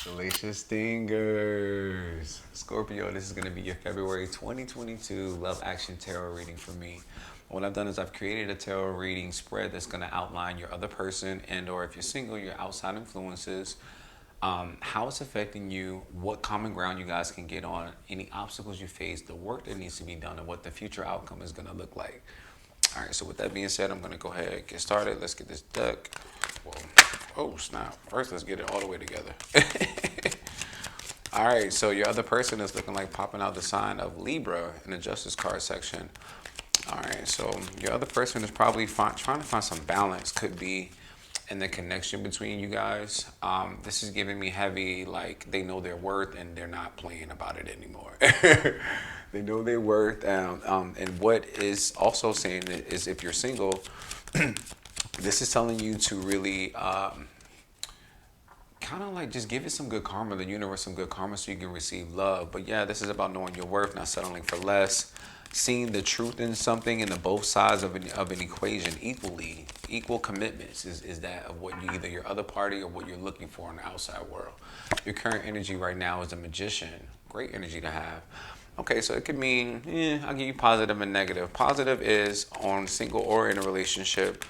Salacious Stingers. Scorpio, this is going to be your February 2022 Love Action Tarot reading for me. What I've done is I've created a tarot reading spread that's going to outline your other person and or if you're single, your outside influences, how it's affecting you, what common ground you guys can get on, any obstacles you face, the work that needs to be done, and what the future outcome is going to look like. All right, so with that being said, I'm going to go ahead and get started. Let's get this deck. Whoa. Oh, snap. First, let's get it all the way together. All right, so your other person is looking like popping out the sign of Libra in the Justice card section. All right, so your other person is probably trying to find some balance. Could be in the connection between you guys. This is giving me heavy, like they know their worth and they're not playing about it anymore. They know their worth. And what is also saying is if you're single, this is telling you to really kind of like just give it some good karma, the universe some good karma so you can receive love. But yeah, this is about knowing your worth, not settling for less, seeing the truth in something in the both sides of an equation equally. Equal commitments is that of what you, either your other party or what you're looking for in the outside world. Your current energy right now is a magician. Great energy to have. Okay, so it could mean, I'll give you positive and negative. Positive is on single or in a relationship,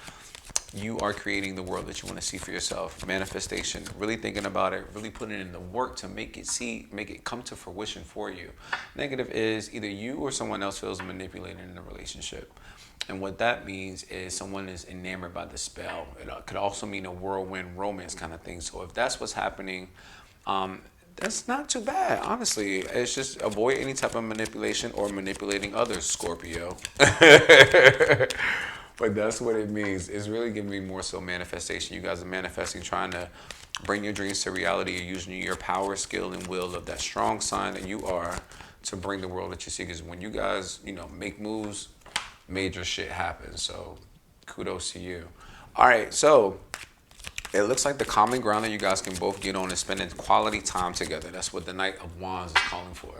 you are creating the world that you want to see for yourself. Manifestation, really thinking about it, really putting in the work to make it come to fruition for you. Negative is either you or someone else feels manipulated in a relationship. And what that means is someone is enamored by the spell. It could also mean a whirlwind romance kind of thing. So if that's what's happening, that's not too bad, honestly. It's just avoid any type of manipulation or manipulating others, Scorpio. But that's what it means. It's really giving me more so manifestation. You guys are manifesting, trying to bring your dreams to reality. You're using your power, skill, and will of that strong sign that you are to bring the world that you see. Because when you guys, make moves, major shit happens. So kudos to you. All right, so it looks like the common ground that you guys can both get on is spending quality time together. That's what the Knight of Wands is calling for.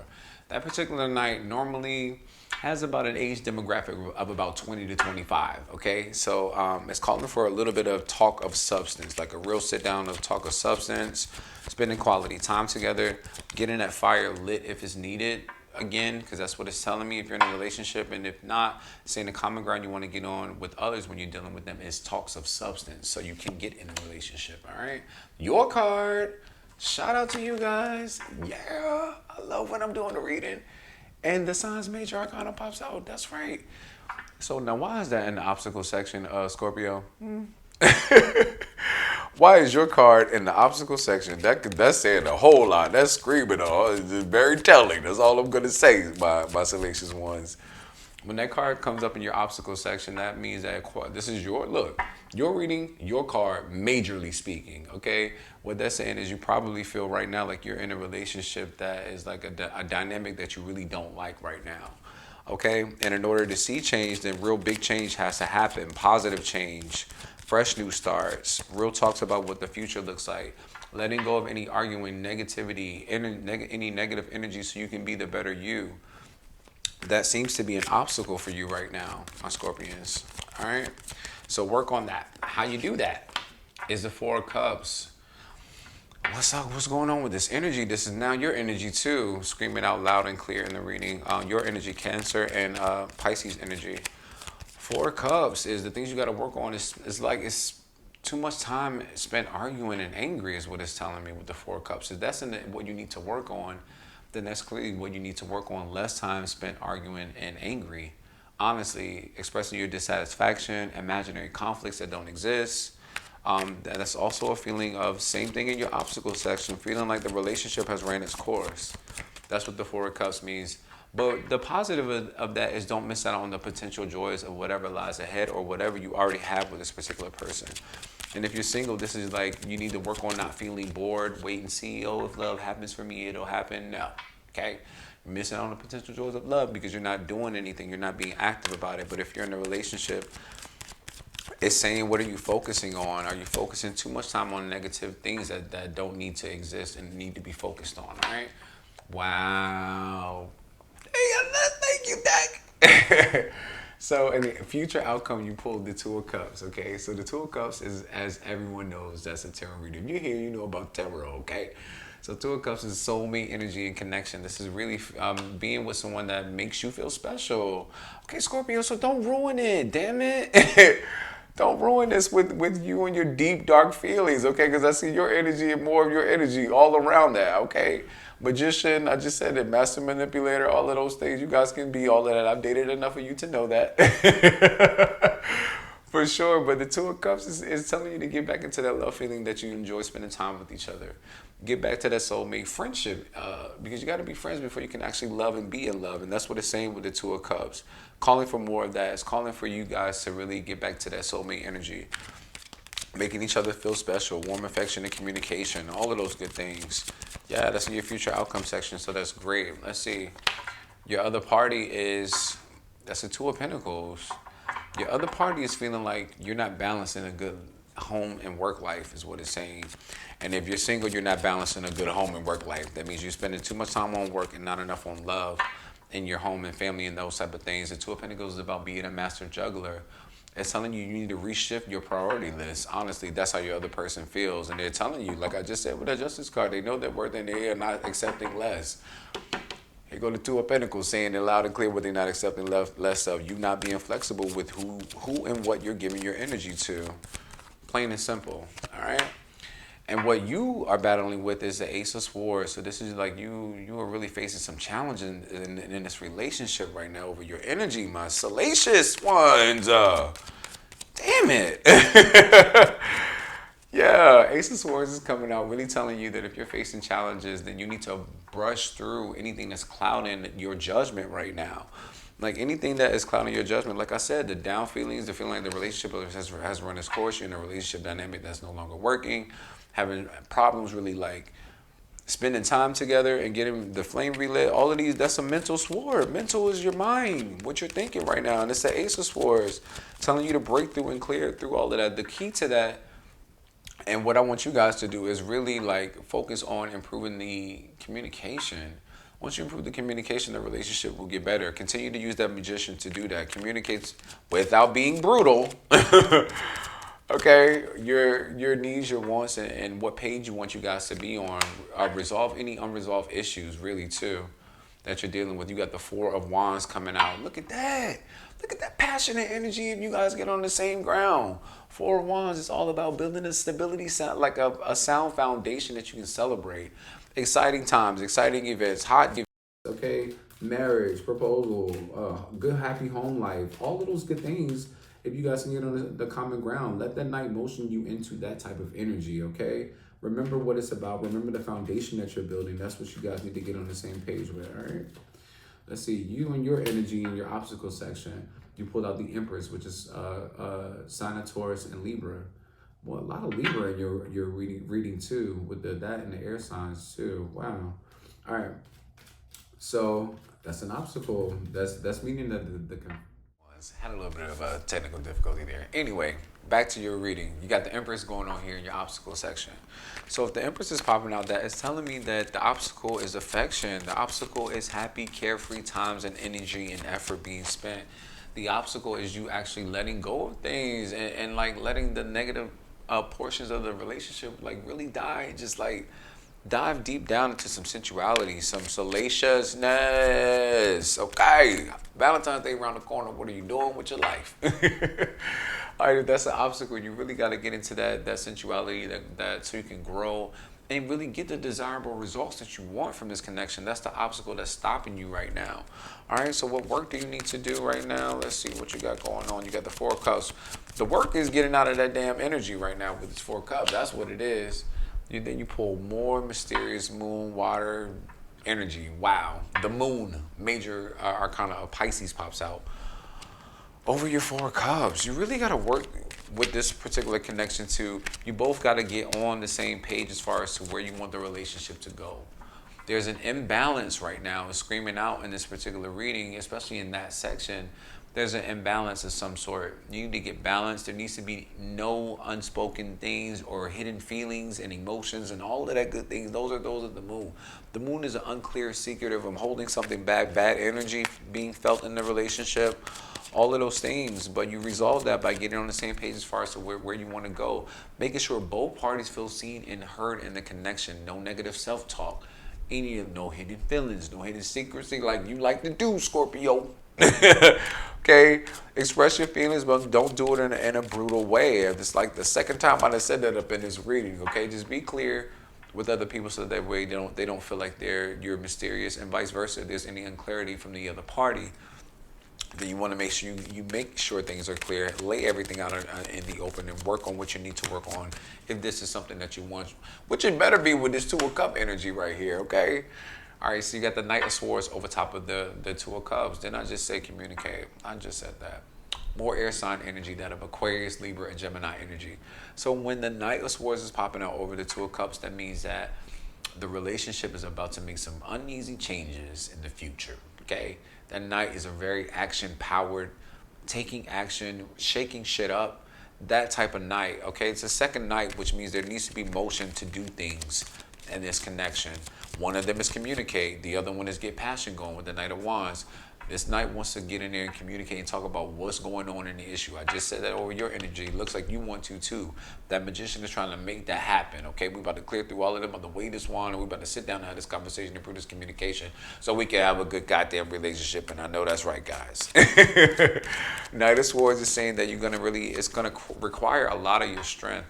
That particular night normally has about an age demographic of about 20 to 25, okay? So it's calling for a little bit of talk of substance, like a real sit down of talk of substance, spending quality time together, getting that fire lit if it's needed, again, because that's what it's telling me if you're in a relationship. And if not, saying the common ground you want to get on with others when you're dealing with them is talks of substance so you can get in a relationship, all right? Your card, shout out to you guys. Yeah, I love when I'm doing the reading and the signs major arcana pops out. That's right. So now why is that in the obstacle section, Scorpio? Why is your card in the obstacle section? That's saying a whole lot. That's screaming. It's very telling. That's all I'm gonna say. My Salacious ones. When that card comes up in your obstacle section, that means that this is your reading, your card, majorly speaking. Okay, what that's saying is you probably feel right now like you're in a relationship that is like a dynamic that you really don't like right now. Okay, and in order to see change, then real big change has to happen. Positive change, fresh new starts, real talks about what the future looks like. Letting go of any arguing, negativity, any negative energy so you can be the better you. That seems to be an obstacle for you right now, my Scorpions. All right, so work on that. How you do that is the Four of Cups. What's up? What's going on with this energy? This is now your energy too, screaming out loud and clear in the reading. Your energy, Cancer and Pisces energy. Four of Cups is the things you got to work on. It's like it's too much time spent arguing and angry is what it's telling me with the Four of Cups. If that's what you need to work on, then that's clearly what you need to work on. Less time spent arguing and angry. Honestly, expressing your dissatisfaction, imaginary conflicts that don't exist. That's also a feeling of same thing in your obstacle section, feeling like the relationship has ran its course. That's what the Four of Cups means. But the positive of that is don't miss out on the potential joys of whatever lies ahead or whatever you already have with this particular person. And if you're single, this is like you need to work on not feeling bored, wait and see. Oh, if love happens for me, it'll happen. No, okay? You're missing out on the potential joys of love because you're not doing anything. You're not being active about it. But if you're in a relationship, it's saying, what are you focusing on? Are you focusing too much time on negative things that don't need to exist and need to be focused on, all right? Wow. Hey, thank you, Dak. So in the future outcome, you pulled the Two of Cups, okay? So the Two of Cups is, as everyone knows, that's a tarot reader. If you're here, you know about tarot, okay? So Two of Cups is soulmate energy and connection. This is really being with someone that makes you feel special. Okay, Scorpio, so don't ruin it, damn it. Don't ruin this with you and your deep, dark feelings, okay? Because I see your energy and more of your energy all around that, okay? Magician, I just said it, master manipulator, all of those things. You guys can be all of that. I've dated enough of you to know that. For sure, but the Two of Cups is telling you to get back into that love feeling that you enjoy spending time with each other. Get back to that soulmate friendship, because you got to be friends before you can actually love and be in love, and that's what it's saying with the Two of Cups. Calling for more of that. It's calling for you guys to really get back to that soulmate energy, making each other feel special, warm affection and communication, all of those good things. Yeah, that's in your future outcome section, so that's great. Let's see. Your other party is, that's the Two of Pentacles. Your other party is feeling like you're not balancing a good home and work life is what it's saying. And if you're single, you're not balancing a good home and work life. That means you're spending too much time on work and not enough on love in your home and family and those type of things. The Two of Pentacles is about being a master juggler. It's telling you need to reshift your priority list. Honestly, that's how your other person feels. And they're telling you, like I just said with that Justice card, they know their worth and they are not accepting less. Here go the Two of Pentacles saying it loud and clear what they're not accepting less of. You not being flexible with who and what you're giving your energy to. Plain and simple, all right? And what you are battling with is the Ace of Swords. So this is like you are really facing some challenges in this relationship right now over your energy, my salacious ones. Damn it. Yeah, Ace of Swords is coming out really telling you that if you're facing challenges, then you need to brush through anything that's clouding your judgment right now. Like anything that is clouding your judgment, like I said, the down feelings, the feeling like the relationship has run its course, you're in a relationship dynamic that's no longer working, having problems really like spending time together and getting the flame relit, all of these, that's a mental sword. Mental is your mind, what you're thinking right now. And it's the Ace of Swords telling you to break through and clear through all of that. The key to that, and what I want you guys to do is really like focus on improving the communication. Once you improve the communication, the relationship will get better. Continue to use that magician to do that. Communicate without being brutal. Okay, your needs, your wants, and what page you want you guys to be on. Resolve any unresolved issues, really, too, that you're dealing with. You got the Four of Wands coming out. Look at that. Look at that passionate energy if you guys get on the same ground. Four of Wands is all about building a stability, like a sound foundation that you can celebrate. Exciting times, exciting events, hot events, okay? Marriage, proposal, good happy home life, all of those good things. If you guys can get on the common ground, let that night motion you into that type of energy, okay? Remember what it's about. Remember the foundation that you're building. That's what you guys need to get on the same page with, all right? Let's see. You and your energy in your obstacle section, you pulled out the Empress, which is sign of Taurus and Libra. Well, a lot of Libra in your reading too, with that and the air signs too. Wow. All right. So that's an obstacle. That's meaning that the had a little bit of a technical difficulty there. Anyway, back to your reading. You got the Empress going on here in your obstacle section. So if the Empress is popping out, that is telling me that the obstacle is affection. The obstacle is happy, carefree times and energy and effort being spent. The obstacle is you actually letting go of things and like letting the negative portions of the relationship like really die. Just like dive deep down into some sensuality, some salaciousness. Okay, Valentine's Day around the corner. What are you doing with your life? All right, if that's an obstacle, you really got to get into that sensuality, that so you can grow and really get the desirable results that you want from this connection. That's the obstacle that's stopping you right now. All right, so what work do you need to do right now? Let's see what you got going on. You got the Four of Cups. The work is getting out of that damn energy right now with this Four of Cups. That's what it is. Then you pull more mysterious moon, water, energy. Wow. The moon, major arcana of Pisces pops out. Over your Four of Cups. You really got to work with this particular connection to, you both got to get on the same page as far as to where you want the relationship to go. There's an imbalance right now. It's screaming out in this particular reading, especially in that section. There's an imbalance of some sort. You need to get balanced. There needs to be no unspoken things or hidden feelings and emotions and all of that good things. Those are the moon. The moon is an unclear, secretive, I'm holding something back, bad energy being felt in the relationship. all of those things, but you resolve that by getting on the same page as far as to where you want to go, making sure both parties feel seen and heard in the connection. No negative self-talk, no hidden feelings, no hidden secrecy like you like to do, Scorpio. Okay, express your feelings, but don't do it in a brutal way. It's like the second time I said that up in this reading. Okay, just be clear with other people so that way they don't feel like you're mysterious, and vice versa. If there's any unclarity from the other party, then you want to make sure you make sure things are clear. Lay everything out in the open and work on what you need to work on if this is something that you want, which it better be with this Two of Cups energy right here. Okay. All right, so you got the Knight of Swords over top of the Two of Cups. Didn't I just say communicate? I just said that. More air sign energy, that of Aquarius, Libra, and Gemini energy. So when the Knight of Swords is popping out over the Two of Cups, that means that the relationship is about to make some uneasy changes in the future, okay? That Knight is a very action-powered, taking action, shaking shit up, that type of Knight, okay? It's a second Knight, which means there needs to be motion to do things in this connection. One of them is communicate. The other one is get passion going with the Knight of Wands. This Knight wants to get in there and communicate and talk about what's going on in the issue. I just said that over your energy. Looks like you want to too. That Magician is trying to make that happen. Okay, we're about to clear through all of them on the way this wand, and we're about to sit down and have this conversation, improve this communication, so we can have a good goddamn relationship. And I know that's right, guys. Knight of Swords is saying that it's gonna require a lot of your strength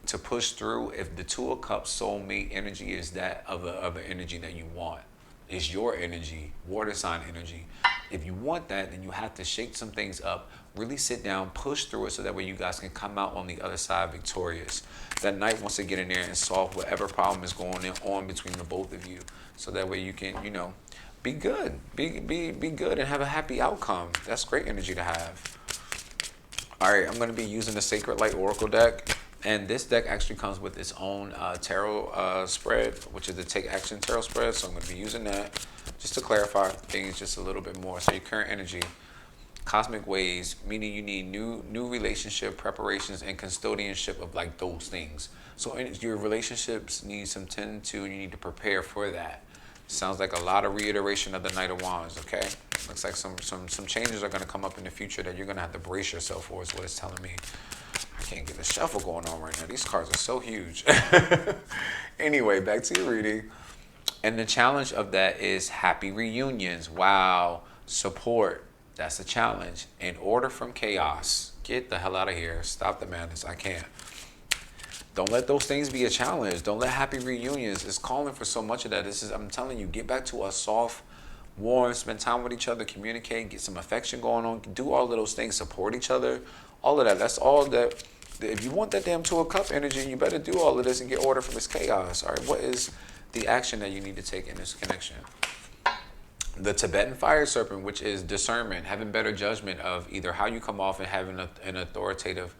to push through. If the Two of Cups soulmate energy is that of an energy that you want, it's your energy, water sign energy. If you want that, then you have to shake some things up, really sit down, push through it, so that way you guys can come out on the other side victorious. That Knight wants to get in there and solve whatever problem is going on between the both of you, so that way you can, be good, be good and have a happy outcome. That's great energy to have. All right, I'm going to be using the Sacred Light Oracle deck. And this deck actually comes with its own tarot spread, which is the Take Action Tarot spread. So I'm going to be using that just to clarify things just a little bit more. So your current energy, cosmic ways, meaning you need new relationship preparations and custodianship of like those things. So your relationships need some tend to, and you need to prepare for that. Sounds like a lot of reiteration of the Knight of Wands, okay? Looks like some changes are going to come up in the future that you're going to have to brace yourself for, is what it's telling me. I can't get a shuffle going on right now. These cards are so huge. Anyway, back to your reading. And the challenge of that is happy reunions. Wow. Support. That's a challenge. And order from chaos. Get the hell out of here. Stop the madness. I can't. Don't let those things be a challenge. Don't let happy reunions. It's calling for so much of that. I'm telling you, get back to a soft, warm, spend time with each other, communicate, get some affection going on, do all of those things, support each other. All of that. That's all that. If you want that damn Two of Cups energy, you better do all of this and get order from this chaos. All right. What is the action that you need to take in this connection? The Tibetan Fire Serpent, which is discernment, having better judgment of either how you come off and having an authoritative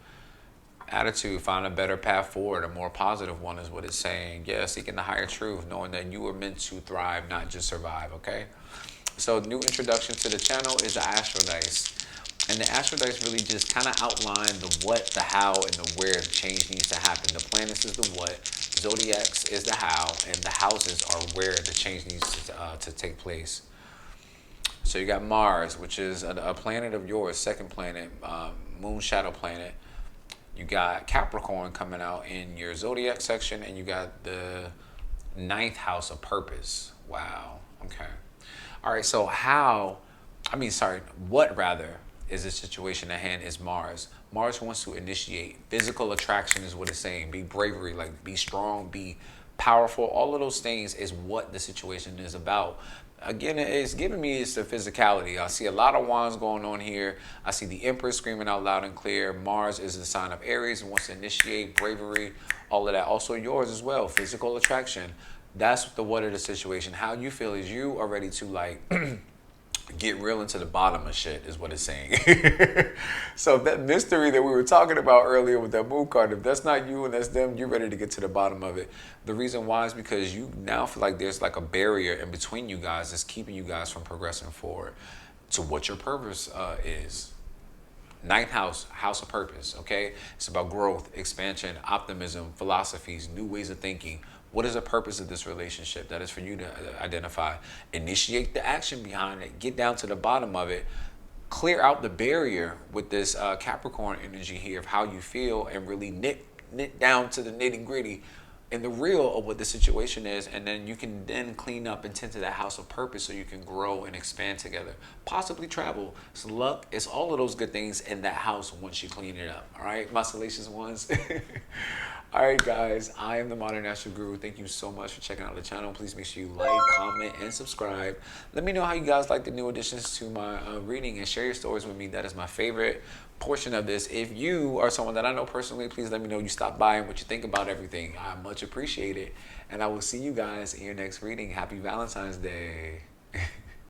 attitude, find a better path forward, a more positive one is what it's saying. Yeah, seeking the higher truth, knowing that you were meant to thrive, not just survive. Okay. So new introduction to the channel is the Astro Dice. And the Astro Dice really just kind of outline the what, the how, and the where the change needs to happen. The planets is the what, Zodiacs is the how, and the houses are where the change needs to take place. So you got Mars, which is a planet of yours, second planet, moon shadow planet. You got Capricorn coming out in your Zodiac section, and you got the 9th house of purpose. Wow. Okay. All right. So what rather is the situation at hand is Mars. Mars wants to initiate. Physical attraction is what it's saying. Be bravery, like be strong, be powerful. All of those things is what the situation is about. Again, it's giving me the physicality. I see a lot of wands going on here. I see the Empress screaming out loud and clear. Mars is the sign of Aries and wants to initiate bravery, all of that. Also yours as well, physical attraction. That's the what of the situation. How you feel is you are ready to like get real into the bottom of shit is what it's saying. So that mystery that we were talking about earlier with that moon card, if that's not you and that's them, you're ready to get to the bottom of it. The reason why is because you now feel like there's like a barrier in between you guys that's keeping you guys from progressing forward to what your purpose is. 9th house, house of purpose, okay? It's about growth, expansion, optimism, philosophies, new ways of thinking. What is the purpose of this relationship? That is for you to identify. Initiate the action behind it. Get down to the bottom of it. clear out the barrier with this Capricorn energy here of how you feel, and really knit down to the nitty gritty and the real of what the situation is, and then you can then clean up and tend to that house of purpose so you can grow and expand together, possibly travel. It's luck, it's all of those good things in that house once you clean it up. All right, my salacious ones. All right, guys, I am the Modern Astro Guru. Thank you so much for checking out the channel. Please make sure you like, comment, and subscribe. Let me know how you guys like the new additions to my reading, and share your stories with me. That is my favorite portion of this. If you are someone that I know personally, please let me know you stopped by and what you think about everything. I much appreciate it. And I will see you guys in your next reading. Happy Valentine's Day.